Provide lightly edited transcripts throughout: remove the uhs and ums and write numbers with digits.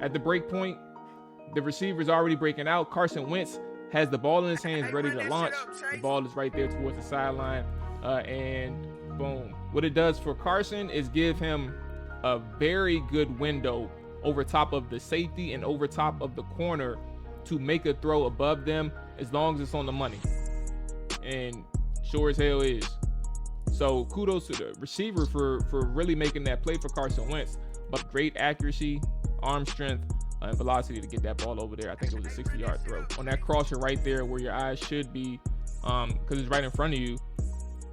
At the break point, the receiver's already breaking out. Carson Wentz has the ball in his hands, ready to launch. The ball is right there towards the sideline, and boom. What it does for Carson is give him a very good window over top of the safety and over top of the corner to make a throw above them as long as it's on the money. And sure as hell is. So kudos to the receiver for really making that play for Carson Wentz. But great accuracy, arm strength, and velocity to get that ball over there. I think it was a 60-yard throw. On that crosser right there where your eyes should be, because it's right in front of you,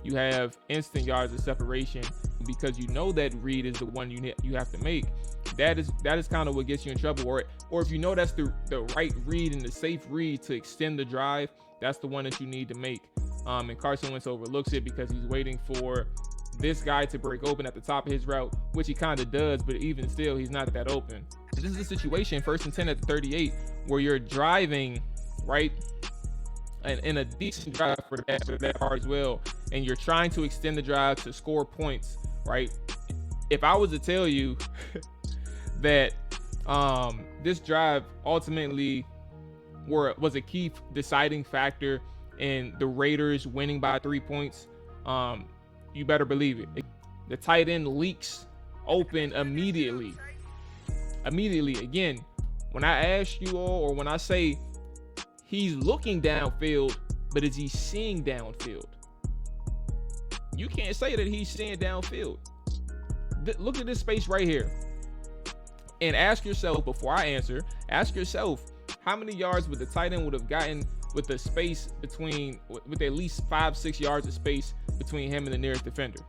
you have instant yards of separation because you know that read is the one you have to make. That is kind of what gets you in trouble. Or if you know that's the right read and the safe read to extend the drive, that's the one that you need to make. And Carson Wentz overlooks it because he's waiting for this guy to break open at the top of his route, which he kind of does, but even still, he's not that open. This is a situation, 1st and 10 at the 38, where you're driving, right, and in a decent drive for that part as well, and you're trying to extend the drive to score points, right? If I was to tell you that this drive ultimately was a key deciding factor in the Raiders winning by 3 points, you better believe it. The tight end leaks open immediately. Again, when I ask you all, or when I say he's looking downfield, but is he seeing downfield? You can't say that he's seeing downfield. Look at this space right here. And ask yourself, before I answer, ask yourself, how many yards would the tight end would have gotten with the space between, with at least 5-6 yards of space between him and the nearest defender?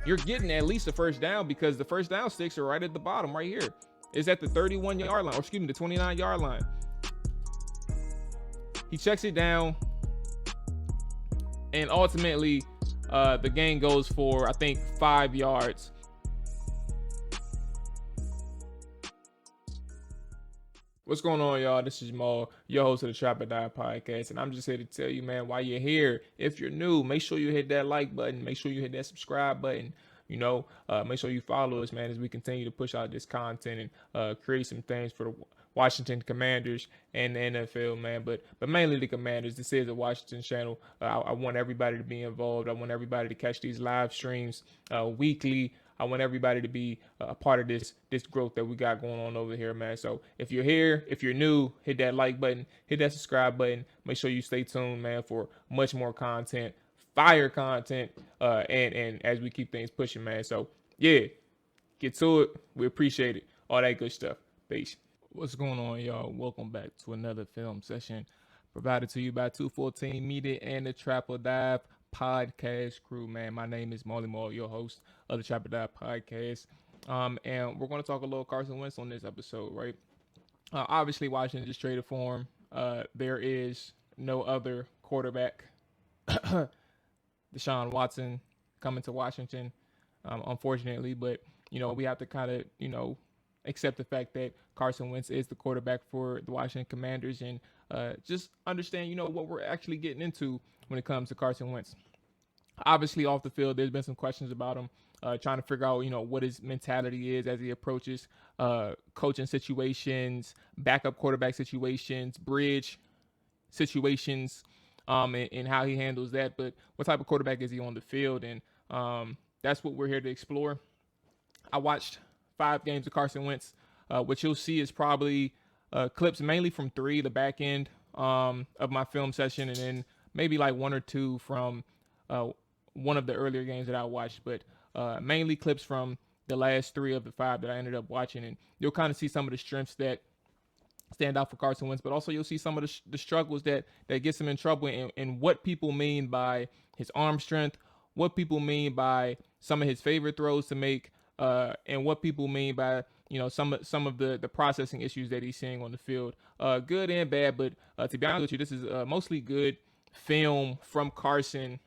You're getting at least a first down because the first down sticks are right at the bottom right here. It's at the 31-yard line, or excuse me, the 29-yard line. He checks it down, and ultimately the gain goes for, I think, 5 yards. What's going on, y'all? This is Mo, your host of the Trap or Die podcast, and I'm just here to tell you, man, while you're here, if you're new, make sure you hit that like button, make sure you hit that subscribe button, make sure you follow us, man, as we continue to push out this content and create some things for the Washington Commanders and the NFL, man, but mainly the Commanders. This is a Washington channel. I want everybody to be involved. I want everybody to catch these live streams weekly. I want everybody to be a part of this growth that we got going on over here, man. So if you're here, if you're new, hit that like button, hit that subscribe button. Make sure you stay tuned, man, for much more content, fire content, and as we keep things pushing, man. So yeah, get to it. We appreciate it. All that good stuff. Peace. What's going on, y'all? Welcome back to another film session provided to you by 214 Media and the Trap or Dive podcast crew, man. My name is Molly Moore, your host of the Trap or Dive podcast. And we're going to talk a little Carson Wentz on this episode, right? Obviously, Washington just traded for him. There is no other quarterback, Deshaun Watson, coming to Washington, unfortunately. But, we have to kind of, accept the fact that Carson Wentz is the quarterback for the Washington Commanders, and just understand, what we're actually getting into when it comes to Carson Wentz. Obviously, off the field, there's been some questions about him, trying to figure out, what his mentality is as he approaches coaching situations, backup quarterback situations, bridge situations, and how he handles that. But what type of quarterback is he on the field? And that's what we're here to explore. I watched 5 games of Carson Wentz. What you'll see is probably clips mainly from 3, the back end of my film session, and then maybe like 1 or 2 from one of the earlier games that I watched, but mainly clips from the last 3 of the 5 that I ended up watching. And you'll kind of see some of the strengths that stand out for Carson Wentz, but also you'll see some of the struggles that gets him in trouble, and what people mean by his arm strength, what people mean by some of his favorite throws to make, and what people mean by some of the processing issues that he's seeing on the field, good and bad. But to be honest with you, this is mostly good film from Carson.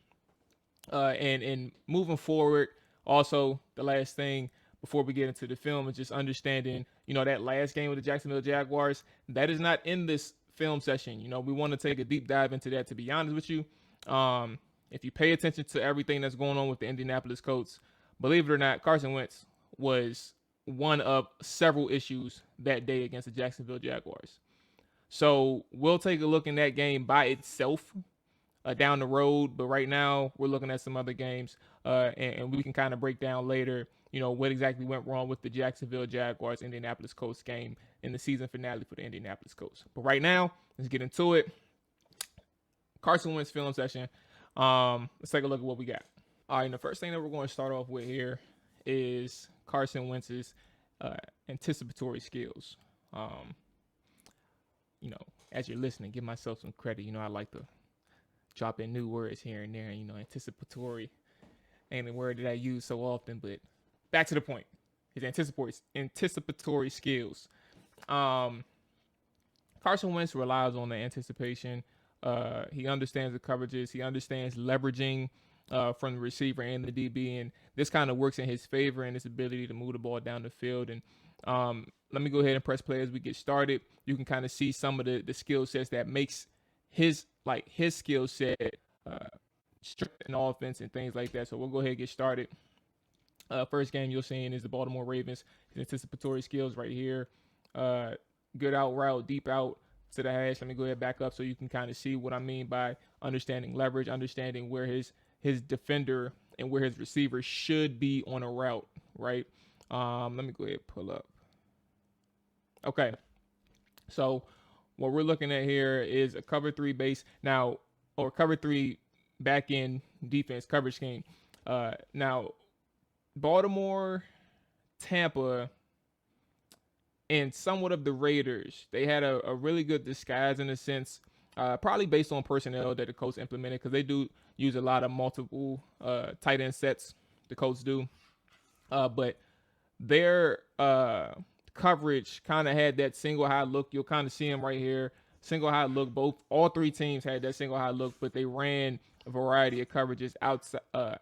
And moving forward, also the last thing before we get into the film is just understanding, that last game with the Jacksonville Jaguars, that is not in this film session. We want to take a deep dive into that. To be honest with you, if you pay attention to everything that's going on with the Indianapolis Colts, believe it or not, Carson Wentz was one of several issues that day against the Jacksonville Jaguars. So we'll take a look in that game by itself down the road. But right now, we're looking at some other games, and we can kind of break down later, what exactly went wrong with the Jacksonville Jaguars Indianapolis Colts game in the season finale for the Indianapolis Colts. But right now, let's get into it. Carson Wentz Film Session. Let's take a look at what we got. All right, and the first thing that we're going to start off with here is Carson Wentz's anticipatory skills. As you're listening, give myself some credit. I like to drop in new words here and there. Anticipatory ain't a word that I use so often, but back to the point. His anticipatory skills. Carson Wentz relies on the anticipation. He understands the coverages. He understands leveraging from the receiver and the DB, and this kind of works in his favor and his ability to move the ball down the field. And let me go ahead and press play as we get started. You can kind of see some of the skill sets that makes his skill set in offense and things like that. So we'll go ahead and get started. First game you're seeing is the Baltimore Ravens. His anticipatory skills right here. Good out route, deep out to the hash. Let me go ahead and back up so you can kind of see what I mean by understanding leverage, understanding where his defender and where his receiver should be on a route, right? Let me go ahead and pull up. Okay. So what we're looking at here is a cover 3 base now, or cover 3 back end defense coverage scheme. Now, Baltimore, Tampa, and somewhat of the Raiders, they had a really good disguise in a sense, probably based on personnel that the Colts implemented, because they do use a lot of multiple tight end sets, the Colts do. But their coverage kind of had that single high look. You'll kind of see them right here. Single high look. All three teams had that single high look, but they ran a variety of coverages out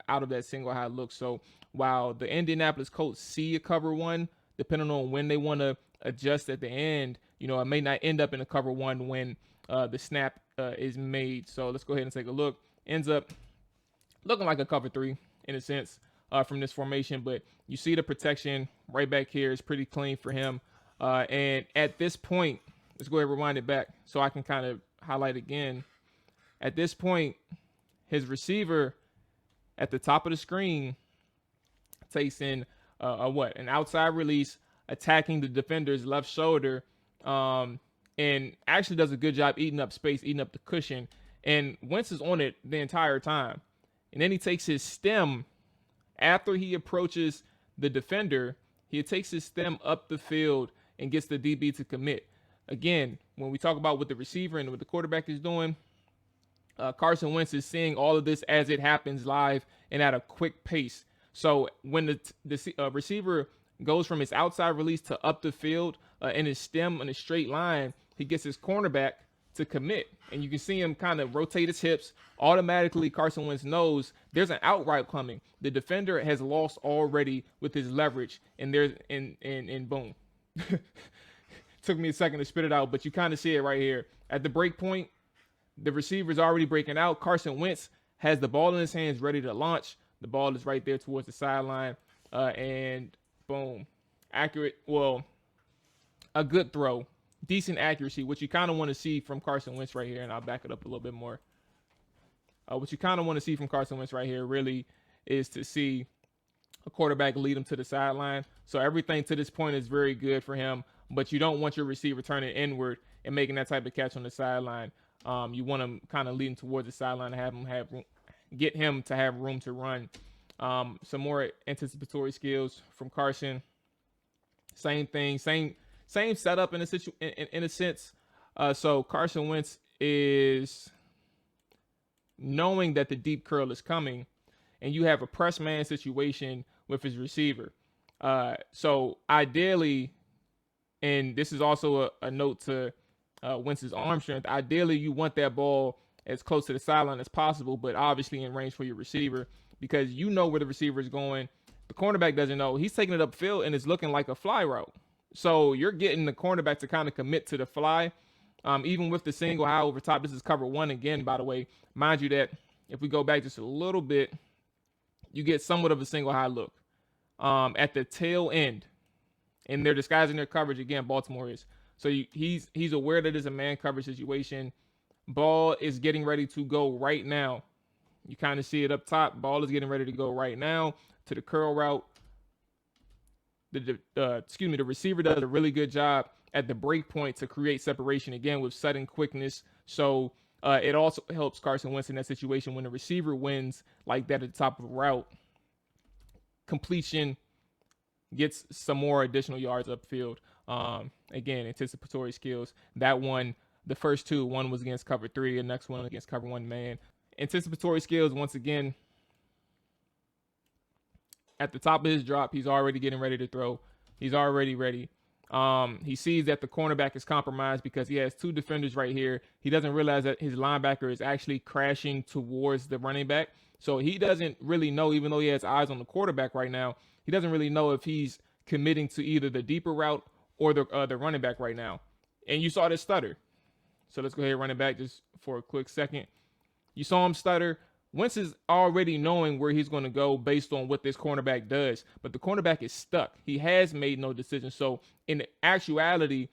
of that single high look. So while the Indianapolis Colts see a cover 1, depending on when they want to adjust at the end, it may not end up in a cover 1 when the snap is made. So let's go ahead and take a look. Ends up looking like a cover 3 in a sense from this formation, but you see the protection right back here is pretty clean for him. And at this point, let's go ahead and rewind it back so I can kind of highlight again. At this point, his receiver at the top of the screen takes in an outside release, attacking the defender's left shoulder, and actually does a good job eating up space, eating up the cushion. And Wentz is on it the entire time. And then he takes his stem after he approaches the defender. He takes his stem up the field and gets the DB to commit. Again, when we talk about what the receiver and what the quarterback is doing, Carson Wentz is seeing all of this as it happens live and at a quick pace. So when the receiver goes from his outside release to up the field in his stem in a straight line, he gets his cornerback to commit. And you can see him kind of rotate his hips. Automatically, Carson Wentz knows there's an out route coming. The defender has lost already with his leverage, and there's and boom. Took me a second to spit it out, but you kind of see it right here. At the break point, the receiver's already breaking out. Carson Wentz has the ball in his hands ready to launch. The ball is right there towards the sideline, and boom. Accurate, a good throw. Decent accuracy, which you kind of want to see from Carson Wentz right here, and I'll back it up a little bit more. What you kind of want to see from Carson Wentz right here really is to see a quarterback lead him to the sideline. So everything to this point is very good for him, but you don't want your receiver turning inward and making that type of catch on the sideline. You want him kind of leading towards the sideline and get him to have room to run. Some more anticipatory skills from Carson. Same thing, same setup in a sense. So Carson Wentz is knowing that the deep curl is coming, and you have a press man situation with his receiver. So ideally, and this is also a note to Wentz's arm strength, ideally you want that ball as close to the sideline as possible, but obviously in range for your receiver, because you know where the receiver is going. The cornerback doesn't know. He's taking it upfield, and it's looking like a fly route. So you're getting the cornerback to kind of commit to the fly, even with the single high over top. This is cover 1 again, by the way. Mind you that if we go back just a little bit, you get somewhat of a single high look at the tail end. and they're disguising their coverage again. Baltimore is. So he's aware that it's a man coverage situation. Ball is getting ready to go right now. You kind of see it up top. Ball is getting ready to go right now to the curl route. The receiver does a really good job at the break point to create separation again with sudden quickness. So it also helps Carson Wentz in that situation when the receiver wins like that at the top of a route. Completion gets some more additional yards upfield. Again, anticipatory skills. That one, the first two, one was against cover 3, the next one against cover 1 man. Anticipatory skills, once again, at the top of his drop, he's already getting ready to throw. He's already ready. He sees that the cornerback is compromised because he has 2 defenders right here. He doesn't realize that his linebacker is actually crashing towards the running back. So he doesn't really know, even though he has eyes on the quarterback right now, he doesn't really know if he's committing to either the deeper route or the running back right now. And you saw this stutter. So let's go ahead and run it back just for a quick second. You saw him stutter. Wentz is already knowing where he's going to go based on what this cornerback does, but the cornerback is stuck. He has made no decision. So in actuality,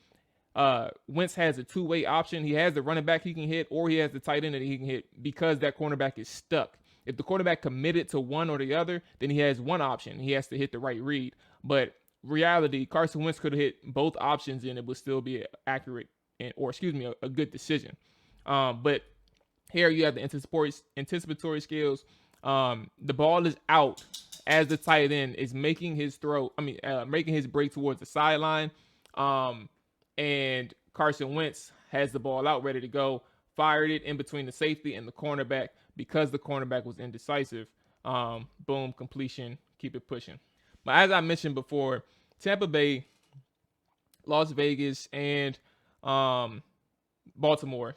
Wentz has a 2-way option. He has the running back he can hit, or he has the tight end that he can hit because that cornerback is stuck. If the quarterback committed to one or the other, then he has one option. He has to hit the right read. But reality, Carson Wentz could have hit both options and it would still be accurate a good decision. But here you have the anticipatory skills. The ball is out as the tight end is making his making his break towards the sideline. And Carson Wentz has the ball out ready to go, fired it in between the safety and the cornerback because the cornerback was indecisive. Boom, completion, keep it pushing. But as I mentioned before, Tampa Bay, Las Vegas, and Baltimore,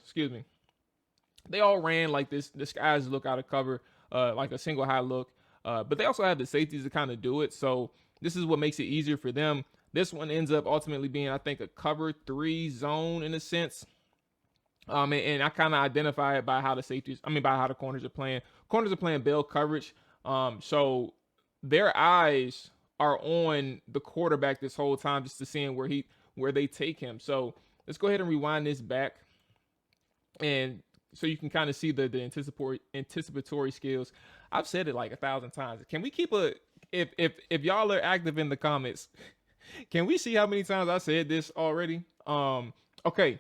they all ran like this guys look out of cover, like a single high look. But they also have the safeties to kind of do it. So this is what makes it easier for them. This one ends up ultimately being, I think, a cover 3 zone in a sense. And I kind of identify it by how the corners are playing. Corners are playing bell coverage. So their eyes are on the quarterback this whole time, just to seeing where they take him. So let's go ahead and rewind this back. And so you can kind of see the anticipatory skills. I've said it like 1,000 times. Can we keep if y'all are active in the comments, can we see how many times I said this already? Okay.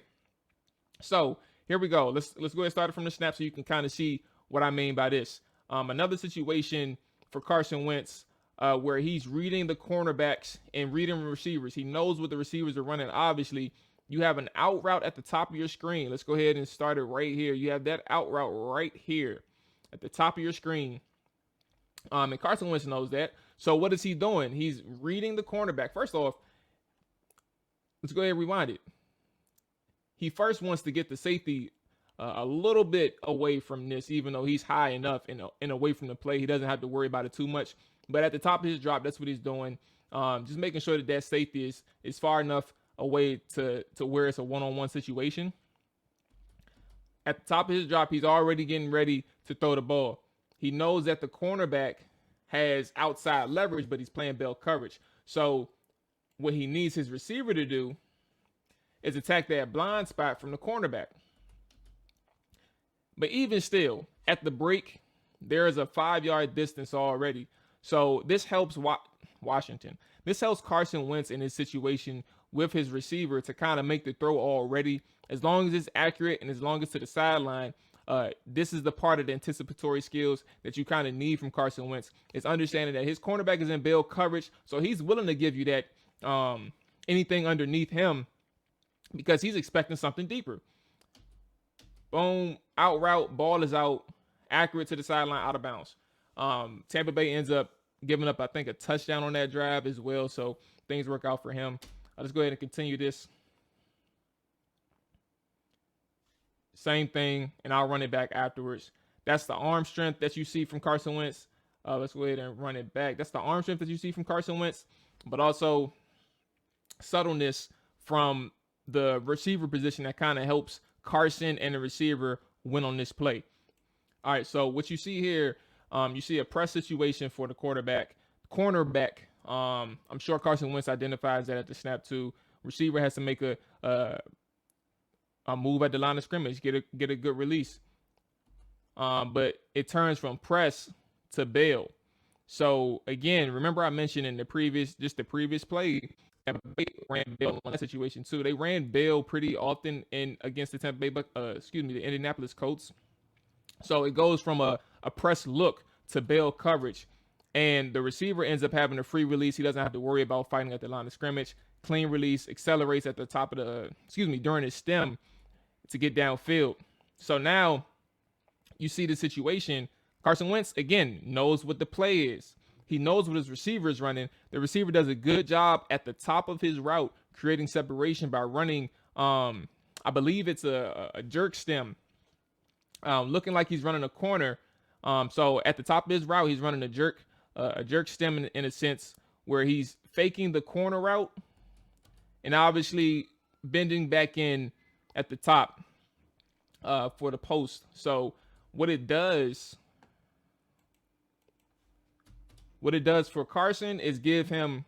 So here we go. Let's go ahead and start it from the snap so you can kind of see what I mean by this. Another situation for Carson Wentz where he's reading the cornerbacks and reading receivers. He knows what the receivers are running. Obviously, you have an out route at the top of your screen. Let's go ahead and start it right here. You have that out route right here at the top of your screen. And Carson Wentz knows that. So what is he doing? He's reading the cornerback. First off, let's go ahead and rewind it. He first wants to get the safety a little bit away from this, even though he's high enough and away from the play. He doesn't have to worry about it too much. But at the top of his drop, that's what he's doing. Just making sure that safety is far enough away to where it's a one-on-one situation. At the top of his drop, he's already getting ready to throw the ball. He knows that the cornerback has outside leverage, but he's playing bell coverage. So what he needs his receiver to do is attack that blind spot from the cornerback. But even still, at the break, there is a 5-yard distance already. So this helps Washington. This helps Carson Wentz in his situation with his receiver to kind of make the throw already. As long as it's accurate and as long as to the sideline, this is the part of the anticipatory skills that you kind of need from Carson Wentz. Is understanding that his cornerback is in bell coverage, so he's willing to give you that anything underneath him because he's expecting something deeper. Boom, out route, ball is out, accurate to the sideline, out of bounds. Tampa Bay ends up giving up, I think, a touchdown on that drive as well, so things work out for him. Let's go ahead and continue this. Same thing, and I'll run it back afterwards. That's the arm strength that you see from Carson Wentz. Let's go ahead and run it back. That's the arm strength that you see from Carson Wentz, but also subtleness from the receiver position that kind of helps Carson and the receiver win on this play. All right, so what you see here, you see a press situation for the cornerback, I'm sure Carson Wentz identifies that at the snap too. Receiver has to make a move at the line of scrimmage, get a good release. But it turns from press to bail. So again, remember I mentioned in the previous play, they ran bail in that situation too. They ran bail pretty often in against the the Indianapolis Colts. So it goes from a press look to bail coverage, and the receiver ends up having a free release. He doesn't have to worry about fighting at the line of scrimmage. Clean release, accelerates at the top of during his stem to get downfield. So now you see the situation. Carson Wentz, again, knows what the play is. He knows what his receiver is running. The receiver does a good job at the top of his route, creating separation by running, I believe it's a jerk stem, looking like he's running a corner. So at the top of his route, he's running a jerk stem in a sense where he's faking the corner route and obviously bending back in at the top for the post. So what it does for Carson is give him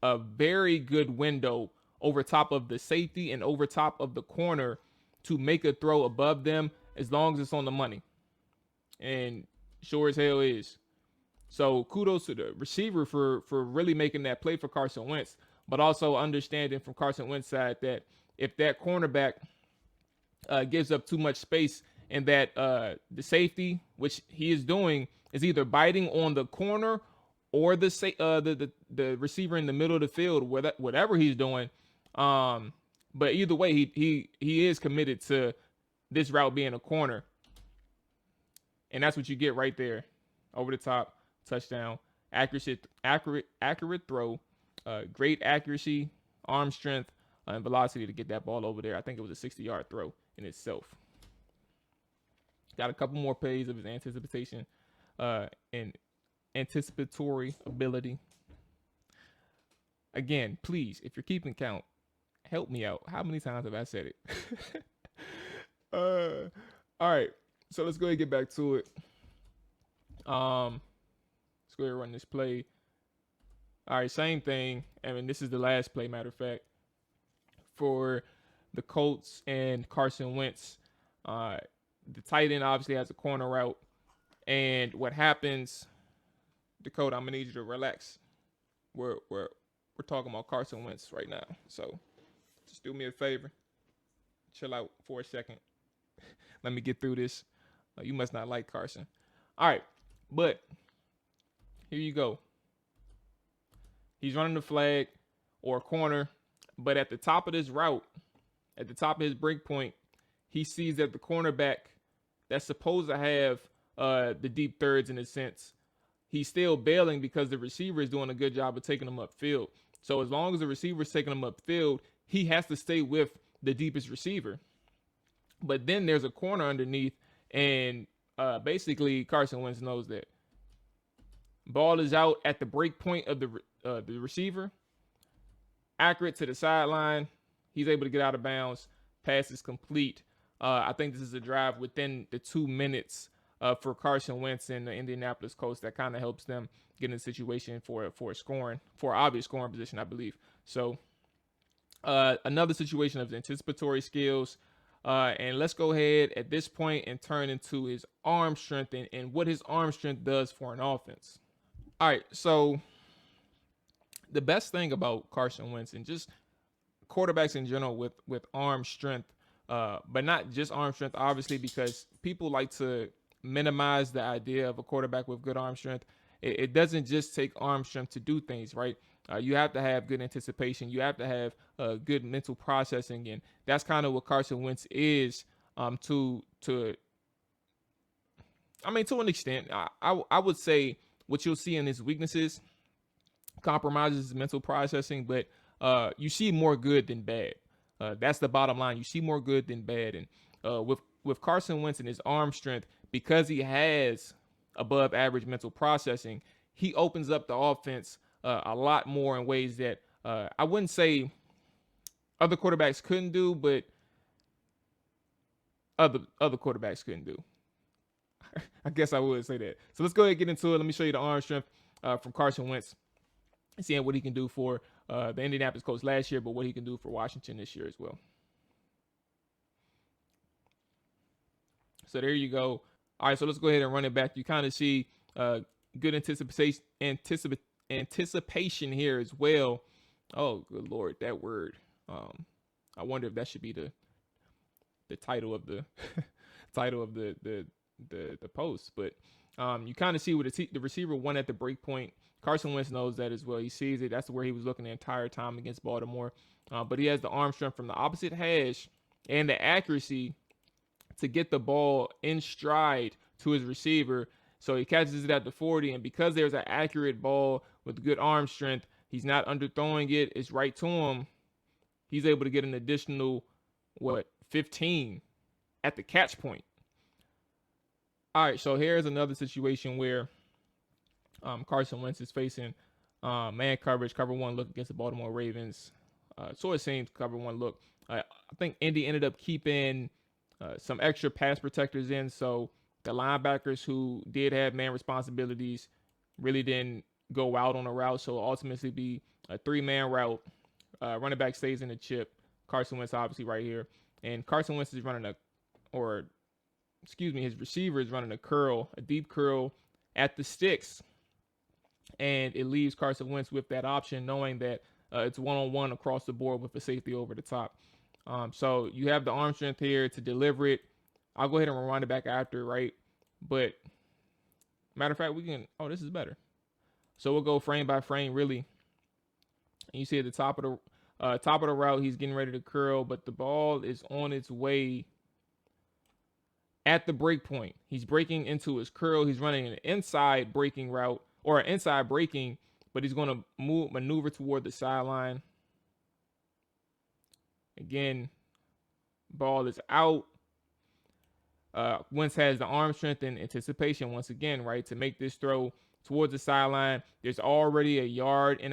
a very good window over top of the safety and over top of the corner to make a throw above them as long as it's on the money. And sure as hell is. So kudos to the receiver for really making that play for Carson Wentz, but also understanding from Carson Wentz's side that if that cornerback gives up too much space and that the safety, which he is doing, is either biting on the corner or the receiver in the middle of the field, whatever he's doing. But either way, he is committed to this route being a corner, and that's what you get right there, over the top, touchdown, accurate throw, great accuracy, arm strength, and velocity to get that ball over there. I think it was a 60-yard throw in itself. Got a couple more plays of his and anticipatory ability. Again, please, if you're keeping count, help me out. How many times have I said it? All right, so let's go ahead and get back to it. Let's go ahead and run this play. All right, same thing. I mean, this is the last play, matter of fact, for the Colts and Carson Wentz. The tight end obviously has a corner route. And what happens, Dakota, I'm going to need you to relax. We're talking about Carson Wentz right now. So just do me a favor. Chill out for a second. Let me get through this. You must not like Carson. All right, but here you go. He's running the flag or corner, but at the top of this route, at the top of his break point, he sees that the cornerback that's supposed to have the deep thirds in a sense, he's still bailing because the receiver is doing a good job of taking him upfield. So as long as the receiver is taking him upfield, he has to stay with the deepest receiver. But then there's a corner underneath, and basically Carson Wentz knows that. Ball is out at the break point of the receiver. Accurate to the sideline. He's able to get out of bounds. Pass is complete. I think this is a drive within the 2 minutes for Carson Wentz and the Indianapolis Colts that kind of helps them get in a situation for obvious scoring position, I believe. So another situation of anticipatory skills. And let's go ahead at this point and turn into his arm strength and what his arm strength does for an offense. All right, so the best thing about Carson Wentz and just quarterbacks in general with arm strength, but not just arm strength, obviously, because people like to minimize the idea of a quarterback with good arm strength. It doesn't just take arm strength to do things, right? You have to have good anticipation. You have to have good mental processing, and that's kind of what Carson Wentz is to an extent. I would say what you'll see in his weaknesses compromises his mental processing, but you see more good than bad. That's the bottom line. You see more good than bad, and with Carson Wentz and his arm strength, because he has above average mental processing, he opens up the offense a lot more in ways that I wouldn't say other quarterbacks couldn't do, but other quarterbacks couldn't do. I guess I would say that. So let's go ahead and get into it. Let me show you the arm strength from Carson Wentz. seeing what he can do for the Indianapolis Colts last year, but what he can do for Washington this year as well. So there you go. All right, so let's go ahead and run it back. You kind of see good anticipation here as well. Oh, good Lord, that word. I wonder if that should be the title of the title of the post. But you kind of see what the receiver won at the break point. Carson Wentz knows that as well. He sees it. That's where he was looking the entire time against Baltimore. But he has the arm strength from the opposite hash and the accuracy to get the ball in stride to his receiver. So he catches it at the 40, and because there's an accurate ball with good arm strength, he's not underthrowing it. It's right to him. He's able to get an additional, 15 at the catch point. All right, so here's another situation where Carson Wentz is facing man coverage, cover one look against the Baltimore Ravens. So it seems cover one look. I think Indy ended up keeping some extra pass protectors in, so the linebackers who did have man responsibilities really didn't go out on a route, so ultimately be a 3-man route. Running back stays in the chip. Carson Wentz obviously right here, and Carson Wentz is running his receiver is running a deep curl at the sticks, and it leaves Carson Wentz with that option, knowing that it's one-on-one across the board with a safety over the top. So you have the arm strength here to deliver it. I'll go ahead and run it back after, right? But matter of fact, this is better. So we'll go frame by frame, really. And you see at the top of the route, he's getting ready to curl, but the ball is on its way at the break point. He's breaking into his curl. He's running an inside breaking route, or an inside breaking, but he's going to maneuver toward the sideline. Again, ball is out. Wentz has the arm strength and anticipation once again, right, to make this throw towards the sideline. There's already 1.5 yards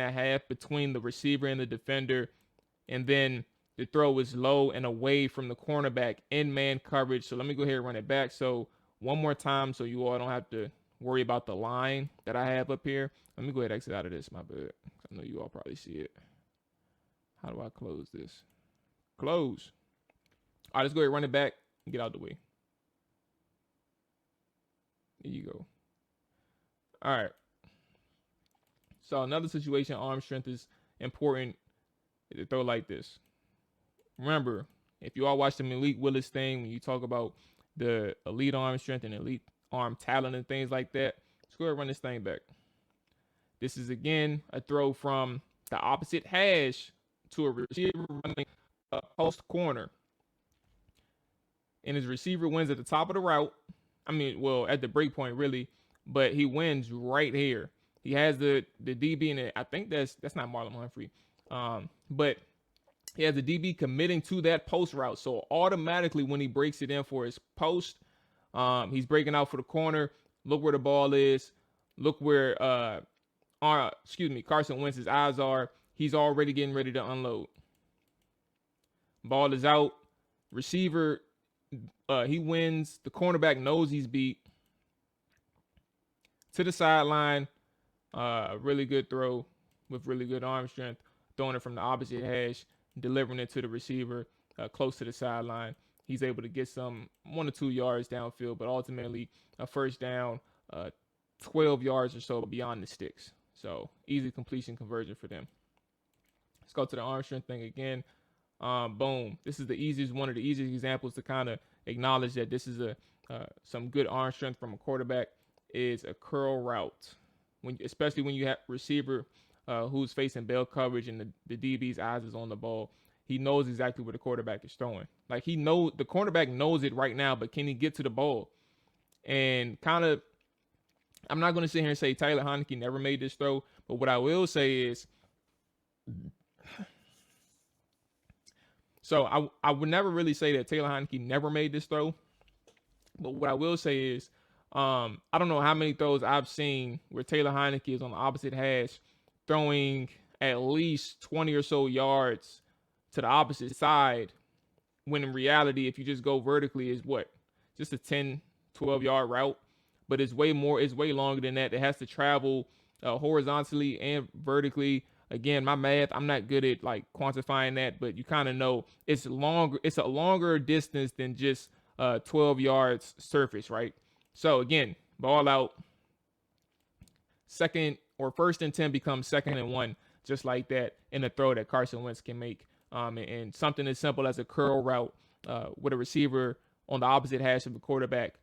between the receiver and the defender, and then the throw is low and away from the cornerback in man coverage. So let me go ahead and run it back. So one more time, so you all don't have to worry about the line that I have up here. Let me go ahead and exit out of this, my bad. I know you all probably see it. How do I close this? Close. All right, let's go ahead and run it back and get out the way. There you go. All right. So another situation, arm strength is important to throw like this. Remember, if you all watch the Malik Willis thing, when you talk about the elite arm strength and elite arm talent and things like that, let's go ahead and run this thing back. This is, again, a throw from the opposite hash to a receiver running a post corner. And his receiver wins at the top of the route. At the break point, really. But he wins right here. He has the DB in it. I think that's not Marlon Humphrey. But he has the DB committing to that post route. So automatically when he breaks it in for his post, he's breaking out for the corner. Look where the ball is. Look where Carson Wentz's eyes are. He's already getting ready to unload. Ball is out. Receiver, he wins. The cornerback knows he's beat. To the sideline. Really good throw with really good arm strength. Throwing it from the opposite hash. Delivering it to the receiver close to the sideline. He's able to get some 1 or 2 yards downfield, but ultimately a first down, 12 yards or so beyond the sticks. So easy completion conversion for them. Let's go to the arm strength thing again. Boom. This is one of the easiest examples to kind of acknowledge that this is some good arm strength from a quarterback is a curl route. Especially when you have receiver who's facing bell coverage and the DB's eyes is on the ball. He knows exactly where the quarterback is throwing. Like the cornerback knows it right now, but can he get to the ball? And kind of, I'm not going to sit here and say Taylor Heinicke never made this throw, but what I will say is, so I would never really say that Taylor Heinicke never made this throw, but what I will say is, I don't know how many throws I've seen where Taylor Heinicke is on the opposite hash, throwing at least 20 or so yards to the opposite side, when in reality, if you just go vertically, is just a 10, 12 yard route, but it's way longer than that. It has to travel horizontally and vertically. Again, my math, I'm not good at like quantifying that, but you kind of know it's longer. It's a longer distance than just 12 yards surface, right? So again, ball out, second or first and 10 becomes second and 1, just like that in a throw that Carson Wentz can make. And something as simple as a curl route with a receiver on the opposite hash of the quarterback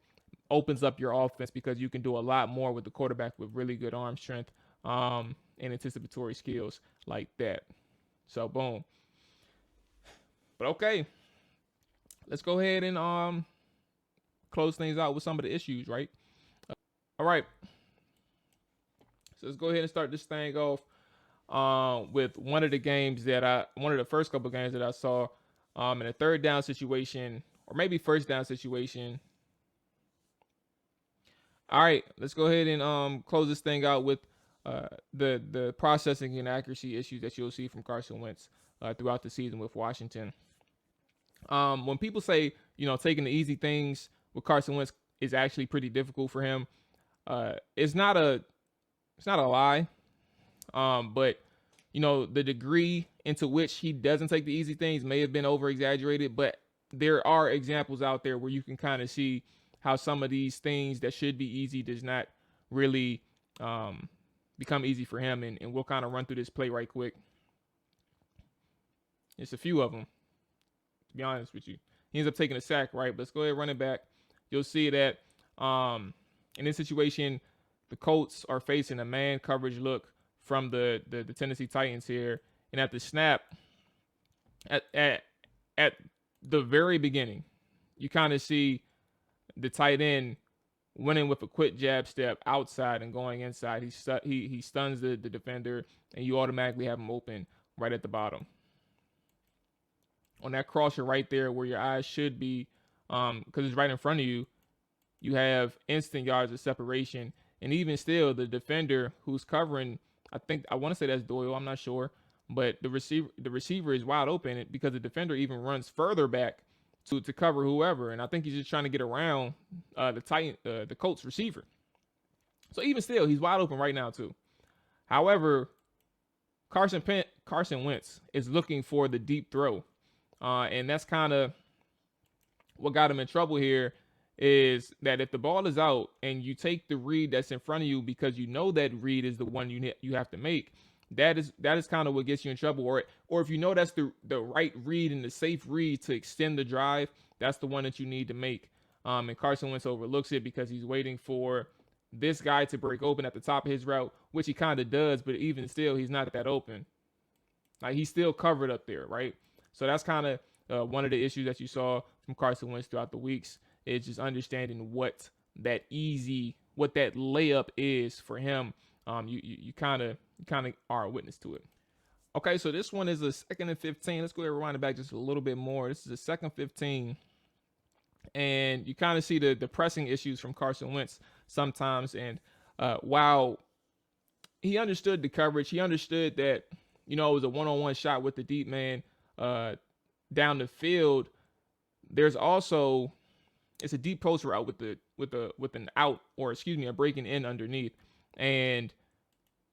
opens up your offense because you can do a lot more with the quarterback with really good arm strength and anticipatory skills like that. So boom. But okay, let's go ahead and close things out with some of the issues, right? All right. So let's go ahead and start this thing off with one of the first couple of games that I saw in a third down situation, or maybe first down situation. All right, let's go ahead and close this thing out with the processing and accuracy issues that you'll see from Carson Wentz throughout the season with Washington. When people say, taking the easy things with Carson Wentz is actually pretty difficult for him, it's not a lie. But the degree into which he doesn't take the easy things may have been over exaggerated, but there are examples out there where you can kind of see how some of these things that should be easy does not really become easy for him. And we'll kind of run through this play right quick. It's a few of them, to be honest with you. He ends up taking a sack, right? But let's go ahead and run it back. You'll see that in this situation, the Colts are facing a man coverage look from the Tennessee Titans here. And at the snap, at the very beginning, you kind of see the tight end winning with a quick jab step outside and going inside. He stuns the defender, and you automatically have him open right at the bottom. On that crosser right there where your eyes should be, because it's right in front of you, you have instant yards of separation. And even still, the defender who's covering, I want to say that's Doyle, I'm not sure, but the receiver is wide open because the defender even runs further back to cover whoever, and I think he's just trying to get around the Colts receiver. So even still, he's wide open right now too. However, Carson Wentz is looking for the deep throw, and that's kind of what got him in trouble here. Is that if the ball is out and you take the read that's in front of you because you know that read is the one you have to make, that is kind of what gets you in trouble. Or if you know that's the right read and the safe read to extend the drive, that's the one that you need to make. And Carson Wentz overlooks it because he's waiting for this guy to break open at the top of his route, which he kind of does, but even still, he's not that open. Like, he's still covered up there, right? So that's kind of one of the issues that you saw from Carson Wentz throughout the weeks. Is just understanding what that layup is for him. You kind of are a witness to it. Okay, so this one is a 2nd and 15. Let's go ahead and rewind it back just a little bit more. This is a 2nd 15. And you kind of see the pressing issues from Carson Wentz sometimes. And while he understood the coverage, he understood that, it was a one-on-one shot with the deep man down the field. There's also, it's a deep post route with an out, or a breaking in underneath. And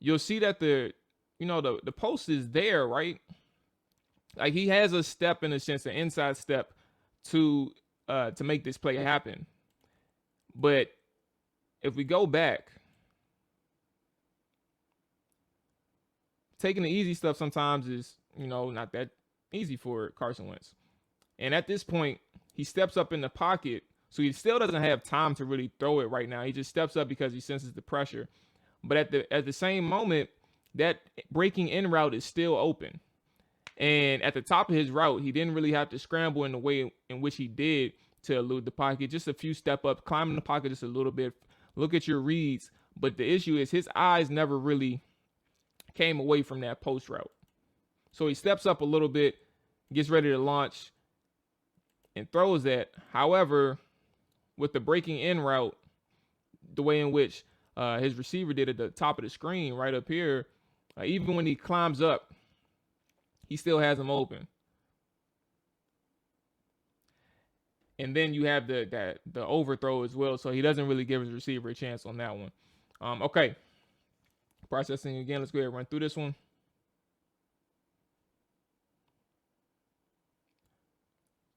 you'll see that the post is there, right? Like, he has a step, in a sense, an inside step to make this play happen. But if we go back, taking the easy stuff sometimes is, not that easy for Carson Wentz. And at this point, he steps up in the pocket, so he still doesn't have time to really throw it right now. He just steps up because he senses the pressure. But at the same moment, that breaking in route is still open. And at the top of his route, he didn't really have to scramble in the way in which he did to elude the pocket. Just a few step up, climbing the pocket just a little bit. Look at your reads. But the issue is his eyes never really came away from that post route. So he steps up a little bit, gets ready to launch, and throws that. However, with the breaking in route, the way in which his receiver did at the top of the screen right up here, even when he climbs up, he still has him open. And then you have the overthrow as well, so he doesn't really give his receiver a chance on that one. Okay. Processing again. Let's go ahead and run through this one.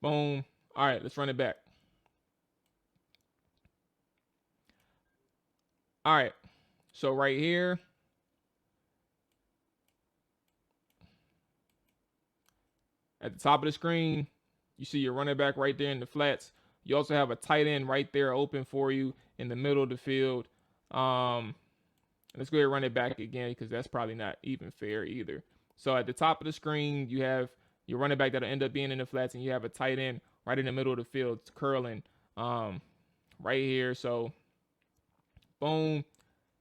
Boom. All right, let's run it back. All right, so right here, at the top of the screen, you see your running back right there in the flats. You also have a tight end right there open for you in the middle of the field. Let's go ahead and run it back again because that's probably not even fair either. So at the top of the screen, you have your running back that'll end up being in the flats, and you have a tight end right in the middle of the field curling right here. So boom,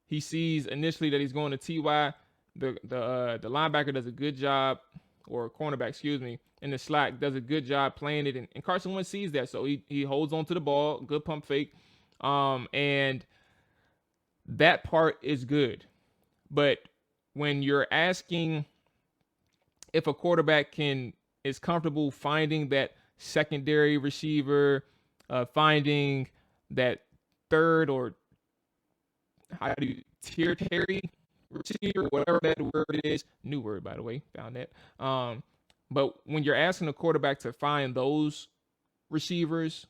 he sees initially that he's going to TY. The linebacker does a good job, or cornerback, excuse me, in the slack does a good job playing it, and Carson Wentz sees that, so he holds on to the ball, good pump fake, and that part is good. But when you're asking if a quarterback is comfortable finding that secondary receiver, finding that third or tertiary receiver, whatever that word is, new word by the way, found that. But when you're asking a quarterback to find those receivers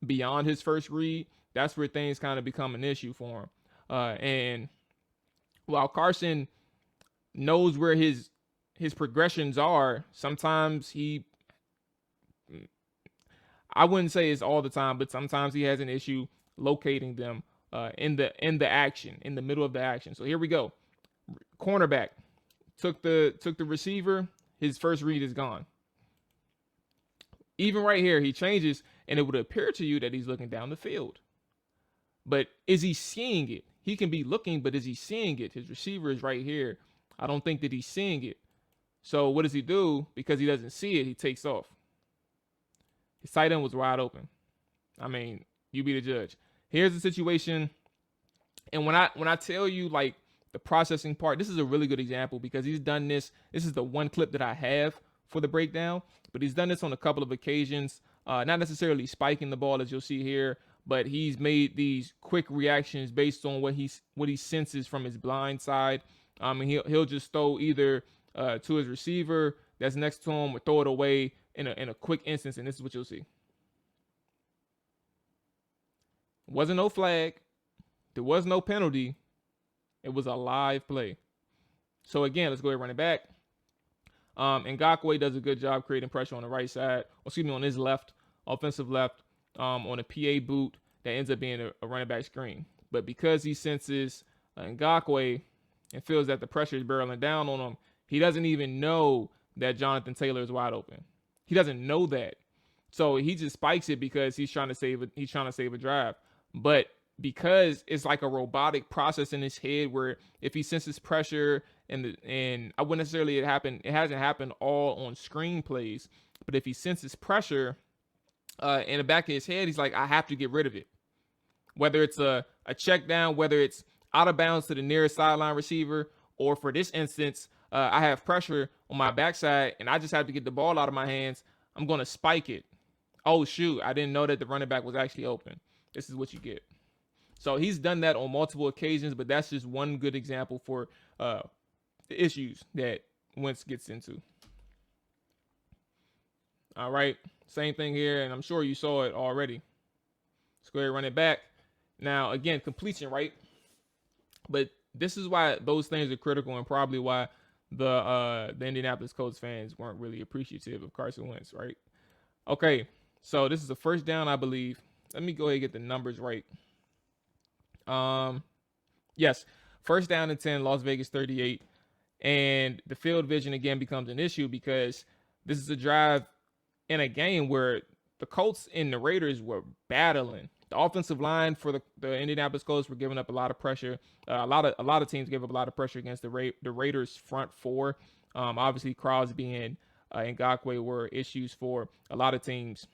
beyond his first read, that's where things kind of become an issue for him. And while Carson knows where his progressions are, sometimes I wouldn't say it's all the time, but sometimes he has an issue locating them in the action, in the middle of the action. So here we go. Cornerback took the receiver. His first read is gone. Even right here, he changes, and it would appear to you that he's looking down the field. But is he seeing it? He can be looking, but is he seeing it? His receiver is right here. I don't think that he's seeing it. So what does he do? Because he doesn't see it, he takes off. His tight end was wide open. I mean, you be the judge. Here's the situation. And when I tell you like the processing part, this is a really good example because he's done this. This is the one clip that I have for the breakdown, but he's done this on a couple of occasions. Not necessarily spiking the ball as you'll see here, but he's made these quick reactions based on what he senses from his blind side. And he'll just throw either to his receiver that's next to him or throw it away in a quick instance, and this is what you'll see. Wasn't no flag. There was no penalty. It was a live play. So again, let's go ahead and run it back. Ngakoue does a good job creating pressure on the right side. On his left, offensive left, on a PA boot that ends up being a running back screen. But because he senses Ngakoue and feels that the pressure is barreling down on him, he doesn't even know that Jonathan Taylor is wide open. He doesn't know that. So he just spikes it because he's trying to save a drive. But because it's like a robotic process in his head where if he senses pressure and I wouldn't necessarily it hasn't happened all on screen plays, but if he senses pressure in the back of his head, he's like, I have to get rid of it. Whether it's a check down, whether it's out of bounds to the nearest sideline receiver, or for this instance, I have pressure on my backside and I just have to get the ball out of my hands. I'm going to spike it. Oh, shoot. I didn't know that the running back was actually open. This is what you get. So he's done that on multiple occasions, but that's just one good example for the issues that Wentz gets into. All right. Same thing here, and I'm sure you saw it already. Let's go ahead and run it back. Now, again, completion, right? But this is why those things are critical and probably why the Indianapolis Colts fans weren't really appreciative of Carson Wentz, right? Okay, so this is a first down, I believe. Let me go ahead and get the numbers right. Yes, first down and 10, Las Vegas 38. And the field vision again becomes an issue because this is a drive in a game where the Colts and the Raiders were battling. The offensive line for the Indianapolis Colts were giving up a lot of pressure. A lot of teams gave up a lot of pressure against the Raiders front four. Obviously, Crosby and Ngakoue were issues for a lot of teams.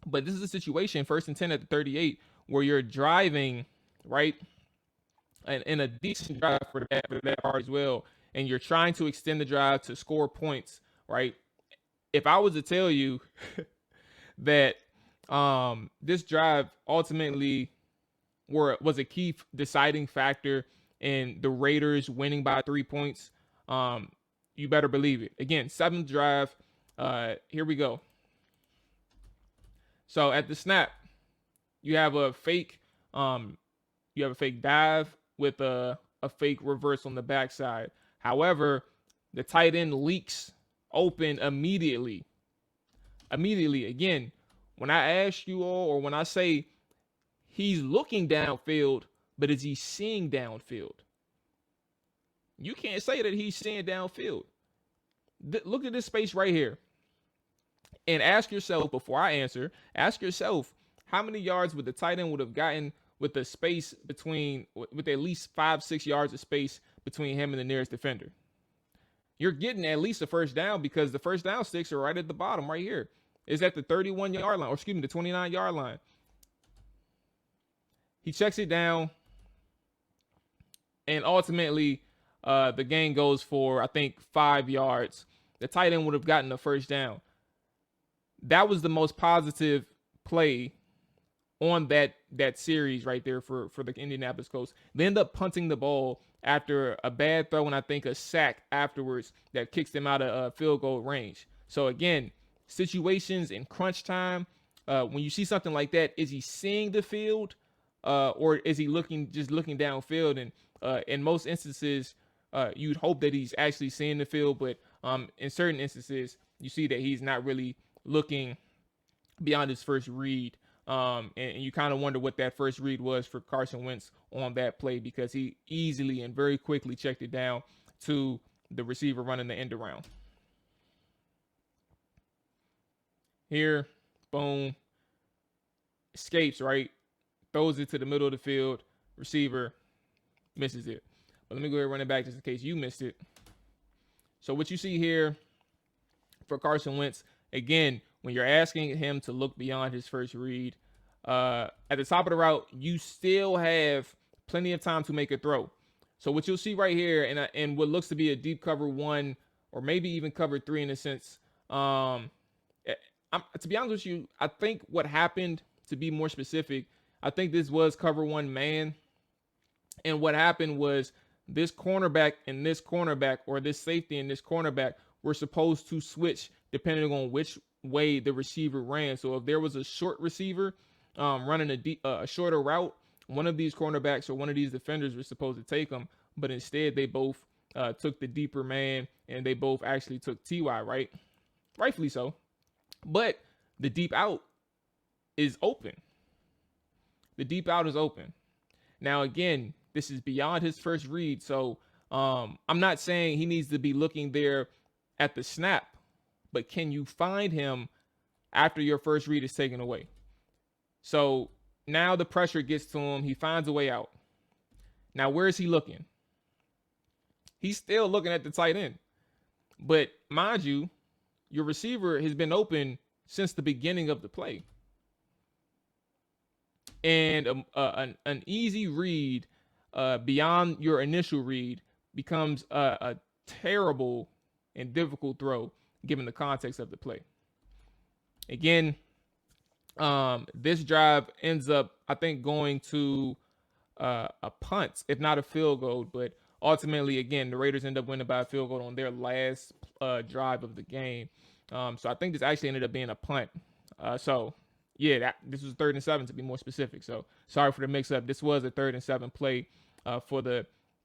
But this is a situation, first and 10 at the 38, where you're driving, right, and in a decent drive for that part as well, and you're trying to extend the drive to score points, right? If I was to tell you that this drive ultimately was a key deciding factor and the Raiders winning by 3 points, you better believe it. Again, 7th drive. Here we go. So at the snap, you have a fake dive with a fake reverse on the backside. However, the tight end leaks open immediately. Again, when I ask you all, or when I say he's looking downfield, but is he seeing downfield? You can't say that he's seeing downfield. Look at this space right here. And ask yourself, before I answer, ask yourself, how many yards would the tight end would have gotten with the space between, with at least 5-6 yards of space between him and the nearest defender? You're getting at least a first down, because the first down sticks are right at the bottom right here. It's at the 31-yard line, or excuse me, the 29-yard line. He checks it down, and ultimately the gain goes for, I think, 5 yards. The tight end would have gotten the first down. That was the most positive play on that series right there for the Indianapolis Colts. They end up punting the ball after a bad throw and I think a sack afterwards that kicks them out of field goal range. So again, situations in crunch time, when you see something like that, is he seeing the field or is he just looking downfield? And in most instances, you'd hope that he's actually seeing the field, but in certain instances, you see that he's not really looking beyond his first read. And you kind of wonder what that first read was for Carson Wentz on that play, because he easily and very quickly checked it down to the receiver running the end around. Here, boom, escapes, right? Throws it to the middle of the field. Receiver misses it. But let me go ahead and run it back just in case you missed it. So what you see here for Carson Wentz, again, when you're asking him to look beyond his first read, at the top of the route, you still have plenty of time to make a throw. So what you'll see right here, and what looks to be a deep cover 1, or maybe even cover 3 in a sense, to be honest with you, I think what happened, to be more specific, I think this was cover 1 man. And what happened was this cornerback and this cornerback, or this safety and this cornerback, were supposed to switch depending on which way the receiver ran. So if there was a short receiver running a shorter route, one of these cornerbacks or one of these defenders was supposed to take them, but instead they both took the deeper man, and they both actually took TY, right? Rightfully so. But the deep out is open. The deep out is open. Now, again, this is beyond his first read, so I'm not saying he needs to be looking there at the snap, but can you find him after your first read is taken away? So now the pressure gets to him. He finds a way out. Now, where is he looking? He's still looking at the tight end. But mind you, your receiver has been open since the beginning of the play. And an easy read beyond your initial read becomes a terrible and difficult throw given the context of the play. Again, this drive ends up, I think, going to a punt, if not a field goal. But ultimately, again, the Raiders end up winning by a field goal on their last drive of the game. So I think this actually ended up being a punt. So yeah, this was 3rd and 7 to be more specific. So sorry for the mix-up. This was a 3rd and 7 play for the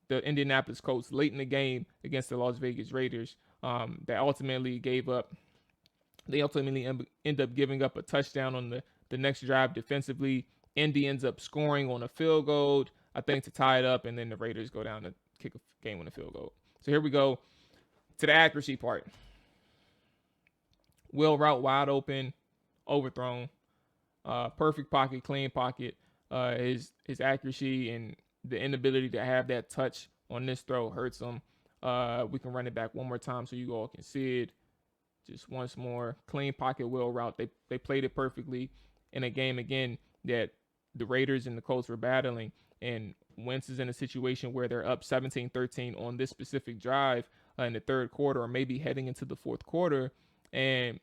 Indianapolis Colts late in the game against the Las Vegas Raiders. That ultimately gave up. They ultimately end up giving up a touchdown on the next drive defensively. Indy ends up scoring on a field goal, I think, to tie it up, and then the Raiders go down to kick a game-winning field goal. So here we go to the accuracy part. Wheel route wide open, overthrown. Perfect pocket, clean pocket. His accuracy and the inability to have that touch on this throw hurts him. We can run it back one more time so you all can see it. Just once more, clean pocket, wheel route. They played it perfectly in a game, again, that the Raiders and the Colts were battling. And Wentz is in a situation where they're up 17-13 on this specific drive in the 3rd quarter, or maybe heading into the 4th quarter. And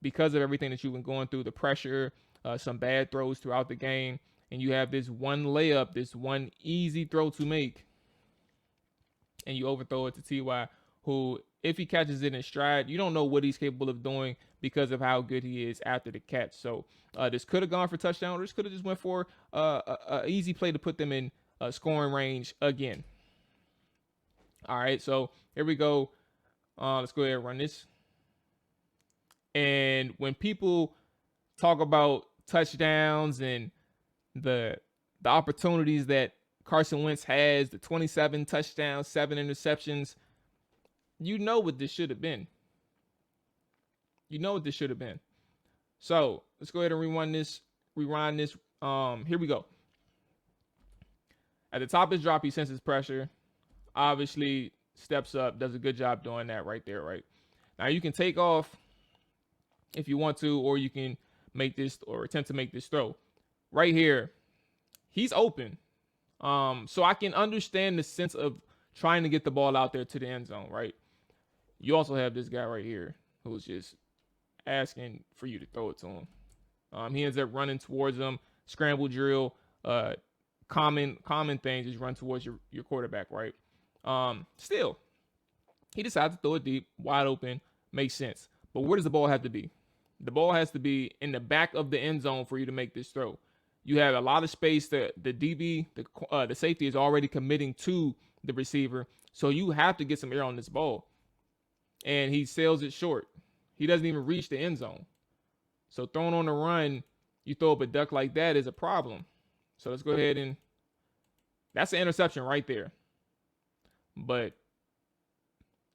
because of everything that you've been going through, the pressure, some bad throws throughout the game, and you have this one layup, this one easy throw to make, and you overthrow it to Ty, who, if he catches it in stride, you don't know what he's capable of doing because of how good he is after the catch. So this could have gone for touchdown, or this could have just went for a easy play to put them in scoring range again. All right, so here we go. Let's go ahead and run this. And when people talk about touchdowns and the opportunities that Carson Wentz has, the 27 touchdowns, 7 interceptions, you know what this should have been. You know what this should have been. So let's go ahead and rewind this. Here we go. At the top of his drop, he senses pressure. Obviously, steps up, does a good job doing that right there, right? Now you can take off if you want to, or you can make this or attempt to make this throw. Right here, he's open. So I can understand the sense of trying to get the ball out there to the end zone, right? You also have this guy right here who's just asking for you to throw it to him. He ends up running towards him, scramble drill, common things, just run towards your quarterback, right? Still, he decides to throw it deep, wide open, makes sense. But where does the ball have to be? The ball has to be in the back of the end zone for you to make this throw. You have a lot of space. The DB, the safety is already committing to the receiver, so you have to get some air on this ball. And he sails it short. He doesn't even reach the end zone. So throwing on the run, you throw up a duck like that is a problem. So let's go ahead and that's an interception right there. But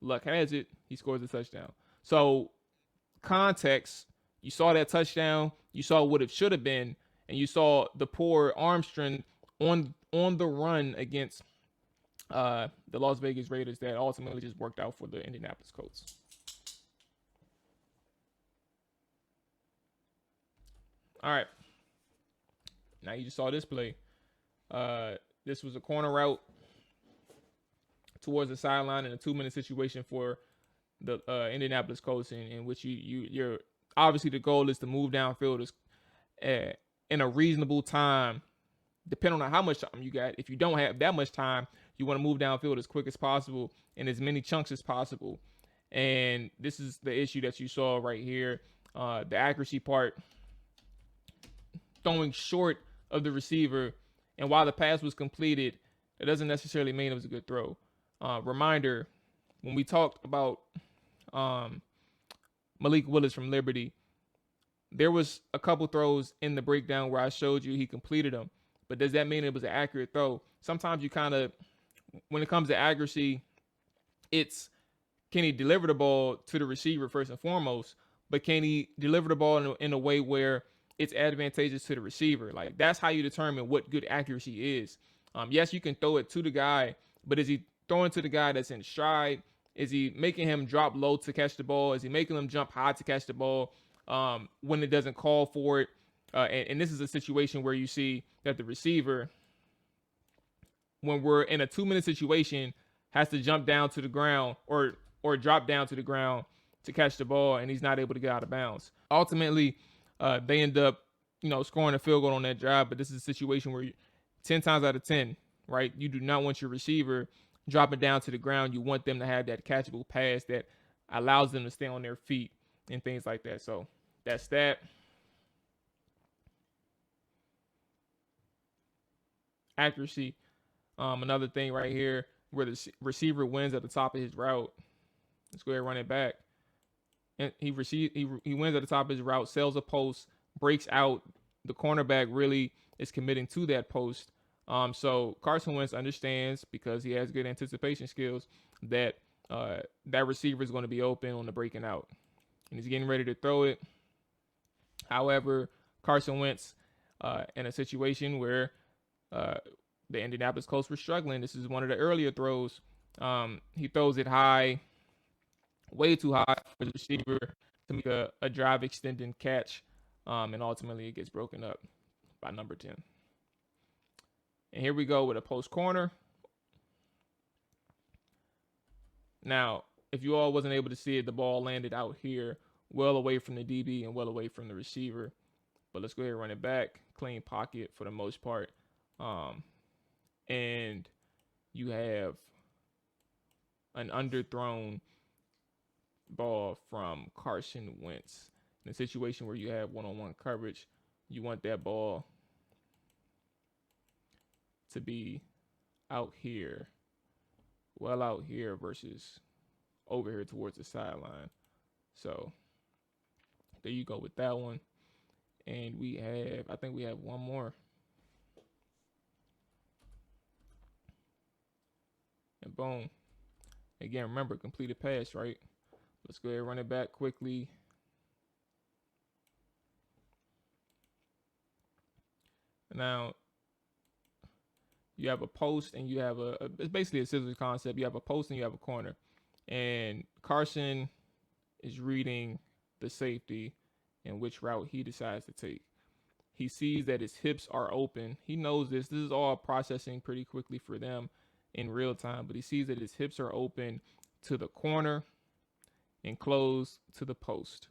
luck has it, he scores a touchdown. So context, you saw that touchdown, you saw what it should have been, and you saw the poor Armstrong on the run against the Las Vegas Raiders that ultimately just worked out for the Indianapolis Colts. All right. Now you just saw this play. This was a corner route towards the sideline in a 2-minute situation for the Indianapolis Colts, in which you're obviously the goal is to move downfield in a reasonable time, depending on how much time you got. If you don't have that much time, you want to move downfield as quick as possible in as many chunks as possible. And this is the issue that you saw right here. The accuracy part, throwing short of the receiver. And while the pass was completed, it doesn't necessarily mean it was a good throw. Reminder, when we talked about Malik Willis from Liberty, there was a couple throws in the breakdown where I showed you he completed them. But does that mean it was an accurate throw? Sometimes you kind of, when it comes to accuracy, it's can he deliver the ball to the receiver first and foremost, but can he deliver the ball in a way where it's advantageous to the receiver? Like, that's how you determine what good accuracy is. Yes, you can throw it to the guy, but is he throwing to the guy that's in stride? Is he making him drop low to catch the ball? Is he making him jump high to catch the ball when it doesn't call for it? And this is a situation where you see that the receiver, when we're in a 2-minute situation, has to jump down to the ground or drop down to the ground to catch the ball, and he's not able to get out of bounds. Ultimately, they end up, scoring a field goal on that drive. But this is a situation where 10 times out of 10, right, you do not want your receiver dropping down to the ground. You want them to have that catchable pass that allows them to stay on their feet and things like that. So that's that. Accuracy. Another thing right here where the receiver wins at the top of his route. Let's go ahead and run it back. And he wins at the top of his route, sails a post, breaks out. The cornerback really is committing to that post. So Carson Wentz understands, because he has good anticipation skills, that that receiver is going to be open on the breaking out, and he's getting ready to throw it. However, Carson Wentz, in a situation where the Indianapolis Colts were struggling, this is one of the earlier throws. He throws it high, way too high for the receiver to make a drive extending catch, and ultimately it gets broken up by number 10. And here we go with a post corner. Now, if you all wasn't able to see it, the ball landed out here, well away from the DB and well away from the receiver. But let's go ahead and run it back. Clean pocket for the most part. And you have an underthrown ball from Carson Wentz. In a situation where you have one-on-one coverage, you want that ball to be out here, well out here versus over here towards the sideline. So there you go with that one. And I think we have one more. And boom. Again, remember, completed pass, right? Let's go ahead and run it back quickly. Now, you have a post and you have it's basically a scissors concept. You have a post and you have a corner. And Carson is reading the safety and which route he decides to take. He sees that his hips are open. He knows this. This is all processing pretty quickly for them in real time, but he sees that his hips are open to the corner and close to the post.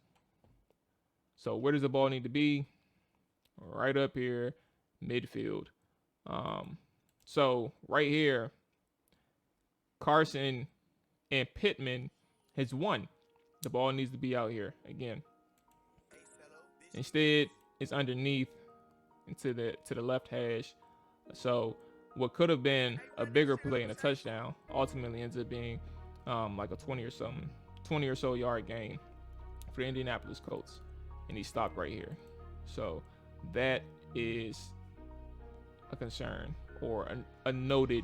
So where does the ball need to be? Right up here, midfield. So right here, Carson and Pittman has won. The ball needs to be out here again. Instead, it's underneath into the left hash. So what could have been a bigger play and a touchdown ultimately ends up being like a 20 or so yard gain for the Indianapolis Colts, and he stopped right here. So that is a concern or a noted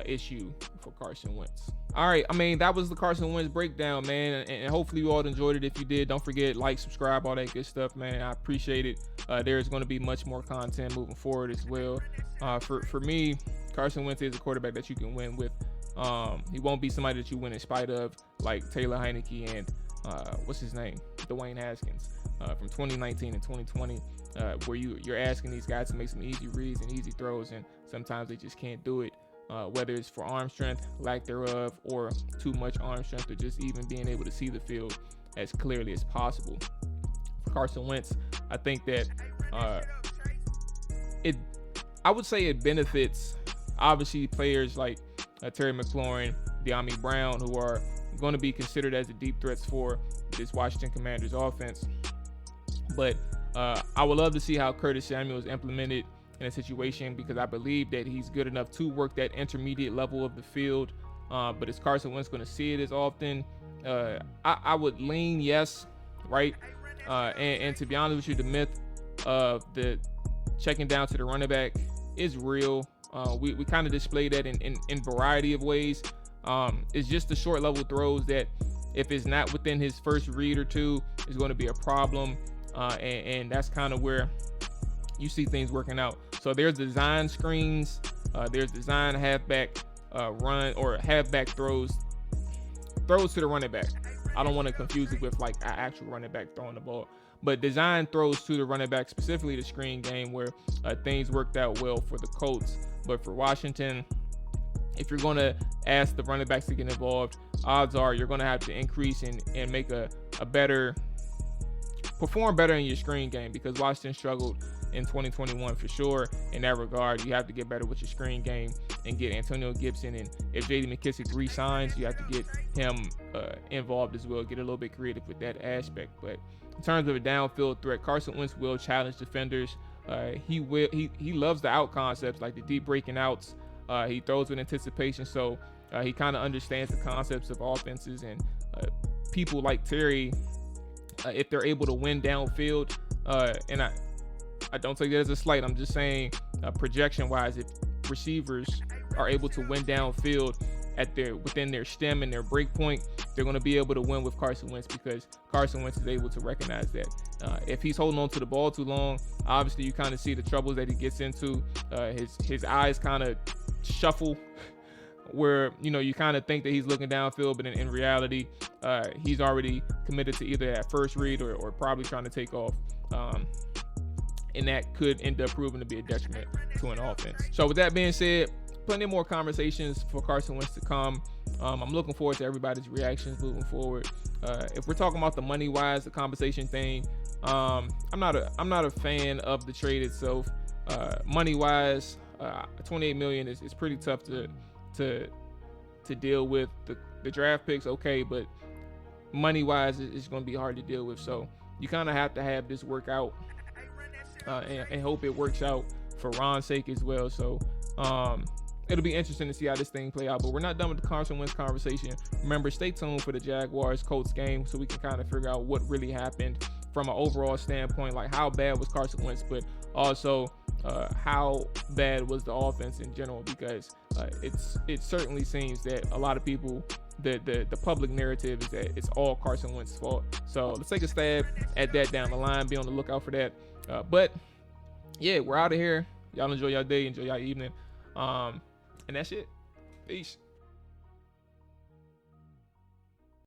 issue for Carson Wentz. All right, I mean, that was the Carson Wentz breakdown, man, and hopefully you all enjoyed it. If you did, don't forget, like, subscribe, all that good stuff, man. I appreciate it. There's going to be much more content moving forward as well. For me, Carson Wentz is a quarterback that you can win with. He won't be somebody that you win in spite of, like Taylor Heineke and what's his name, Dwayne Haskins, from 2019 and 2020, where you're asking these guys to make some easy reads and easy throws, and sometimes they just can't do it. Whether it's for arm strength, lack thereof, or too much arm strength, or just even being able to see the field as clearly as possible. For Carson Wentz, I think that I would say it benefits, obviously, players like Terry McLaurin, De'Ami Brown, who are going to be considered as the deep threats for this Washington Commanders offense. But I would love to see how Curtis Samuel is implemented in a situation, because I believe that he's good enough to work that intermediate level of the field. But is Carson Wentz going to see it as often? I would lean yes, right? And to be honest with you, the myth of the checking down to the running back is real. We kind of display that in variety of ways. It's just the short level throws that if it's not within his first read or two, is going to be a problem. And that's kind of where you see things working out. So there's design screens, there's design halfback run or halfback throws to the running back. I don't want to confuse it with like an actual running back throwing the ball, but design throws to the running back, specifically the screen game, where things worked out well for the Colts. But for Washington, if you're going to ask the running backs to get involved, odds are you're going to have to increase and make a better, perform better in your screen game, because Washington struggled in 2021 for sure in that regard. You have to get better with your screen game and get Antonio Gibson, and if J.D. McKissic resigns, you have to get him involved as well, get a little bit creative with that aspect. But in terms of a downfield threat, Carson Wentz will challenge defenders. He loves the out concepts, like the deep breaking outs. He throws with anticipation, so he kind of understands the concepts of offenses, and people like Terry, if they're able to win downfield, and I don't take that as a slight. I'm just saying, projection-wise, if receivers are able to win downfield within their stem and their break point, they're going to be able to win with Carson Wentz, because Carson Wentz is able to recognize that. If he's holding on to the ball too long, obviously you kind of see the troubles that he gets into. His eyes kind of shuffle, where you kind of think that he's looking downfield, but in reality, he's already committed to either that first read or probably trying to take off. And that could end up proving to be a detriment to an offense. So with that being said, plenty more conversations for Carson Wentz to come. I'm looking forward to everybody's reactions moving forward. If we're talking about the money-wise, the compensation thing, I'm not a fan of the trade itself. Money-wise, $28 million is pretty tough to deal with. the draft picks, okay, but money wise, it's going to be hard to deal with. So you kind of have to have this work out and hope it works out for Ron's sake as well. So it'll be interesting to see how this thing play out. But we're not done with the Carson Wentz conversation. Remember, stay tuned for the Jaguars-Colts game so we can kind of figure out what really happened from an overall standpoint, like how bad was Carson Wentz, but also how bad was the offense in general, because it certainly seems that a lot of people, the public narrative is that it's all Carson Wentz's fault. So let's take a stab at that down the line. Be on the lookout for that. But yeah, we're out of here. Y'all enjoy your day, enjoy your evening. And that's it. Peace.